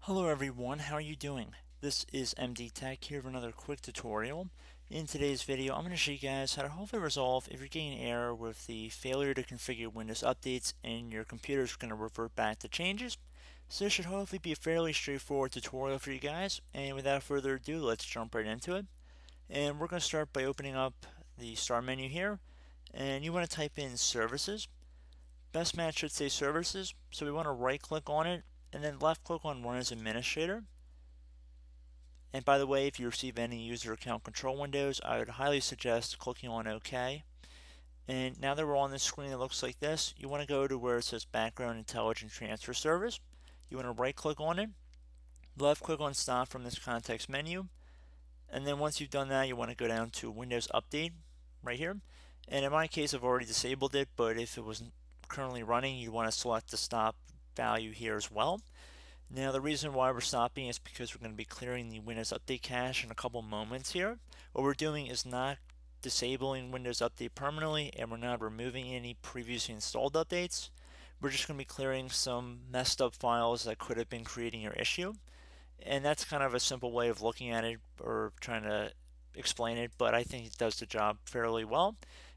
Hello everyone, how are you doing? This is MD Tech here with another quick tutorial. In today's video, I'm going to show you guys how to hopefully resolve if you're getting an error with the failure to configure Windows updates and your computer is going to revert back to changes. So this should hopefully be a fairly straightforward tutorial for you guys, and without further ado, let's jump right into it. And we're going to start by opening up the start menu here, and you want to type in services. Best match should say services, so we want to right click on it and then left click on Run as Administrator. And by the way, if you receive any user account control windows, I would highly suggest clicking on OK. And now that we're on this screen that looks like this, you want to go to where it says Background Intelligent Transfer Service. You want to right click on it, left click on Stop from this context menu, and then once you've done that, you want to go down to Windows Update right here. And in my case, I've already disabled it, but if it wasn't currently running, you want to select the stop value here as well. Now the reason why we're stopping is because we're going to be clearing the Windows Update cache in a couple moments here. What we're doing is not disabling Windows Update permanently, and we're not removing any previously installed updates. We're just going to be clearing some messed up files that could have been creating your issue. And that's kind of a simple way of looking at it or trying to explain it, but I think it does the job fairly well.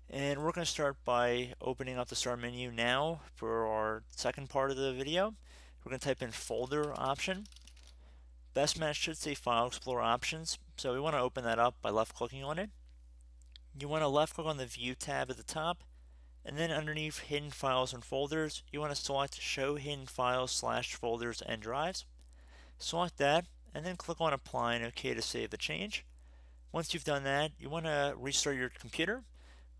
And we're going to start by opening up the start menu now for our second part of the video. We're going to type in folder option. Best match should say File Explorer options, so we want to open that up by left clicking on it. You want to left click on the View tab at the top, and then underneath Hidden Files and Folders, you want to select Show Hidden Files / Folders and Drives. Select that, and then click on Apply and OK to save the change. Once you've done that, you want to restart your computer.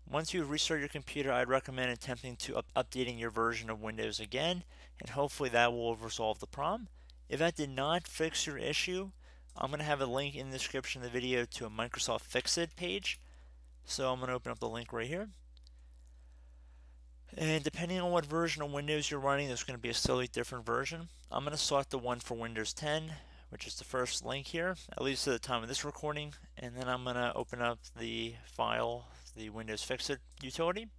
Once you restart your computer, I'd recommend attempting to updating your version of Windows again, and hopefully that will resolve the problem. If that did not fix your issue, I'm going to have a link in the description of the video to a Microsoft Fix-It page. So I'm going to open up the link right here. And depending on what version of Windows you're running, there's going to be a slightly different version. I'm going to select the one for Windows 10, which is the first link here, at least at the time of this recording, and then I'm going to open up the file, the Windows Fix-It utility. It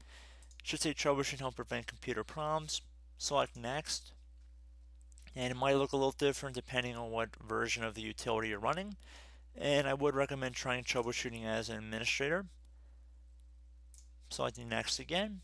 should say Troubleshoot and Help Prevent Computer Problems. Select Next, and it might look a little different depending on what version of the utility you're running, and I would recommend trying troubleshooting as an administrator. Selecting Next again.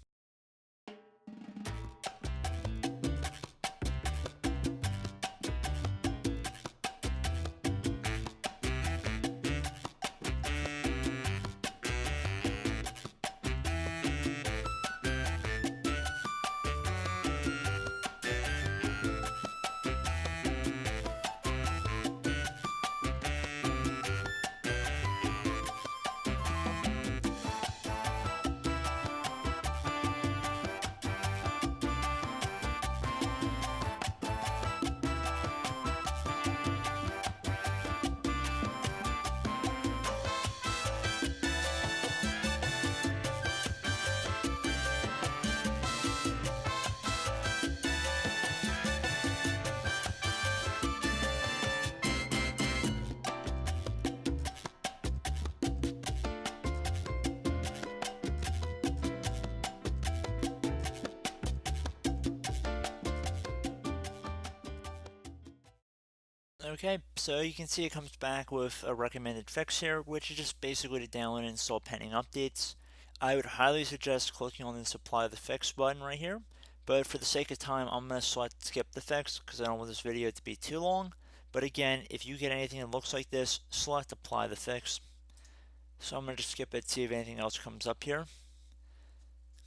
Okay, so you can see it comes back with a recommended fix here, which is just basically to download and install pending updates. I would highly suggest clicking on this Apply the Fix button right here, but for the sake of time, I'm going to select Skip the Fix because I don't want this video to be too long. But again, if you get anything that looks like this, select Apply the Fix. So I'm going to just skip it, see if anything else comes up here,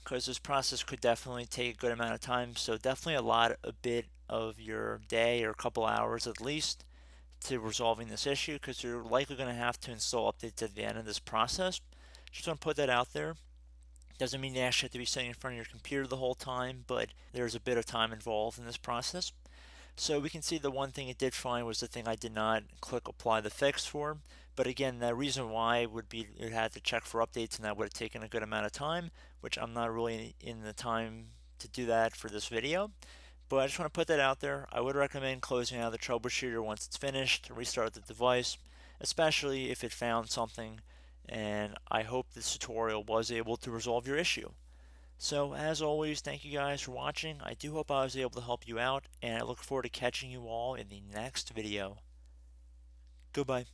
because this process could definitely take a good amount of time. So definitely a bit of your day or a couple hours at least to resolving this issue, because you're likely going to have to install updates at the end of this process. Just want to put that out there. Doesn't mean you actually have to be sitting in front of your computer the whole time, but there's a bit of time involved in this process. So we can see the one thing it did find was the thing I did not click Apply the Fix for. But again, the reason why would be it had to check for updates, and that would have taken a good amount of time, which I'm not really in the time to do that for this video. But I just want to put that out there. I would recommend closing out the troubleshooter once it's finished to restart the device, especially if it found something, and I hope this tutorial was able to resolve your issue. So, as always, thank you guys for watching. I do hope I was able to help you out, and I look forward to catching you all in the next video. Goodbye.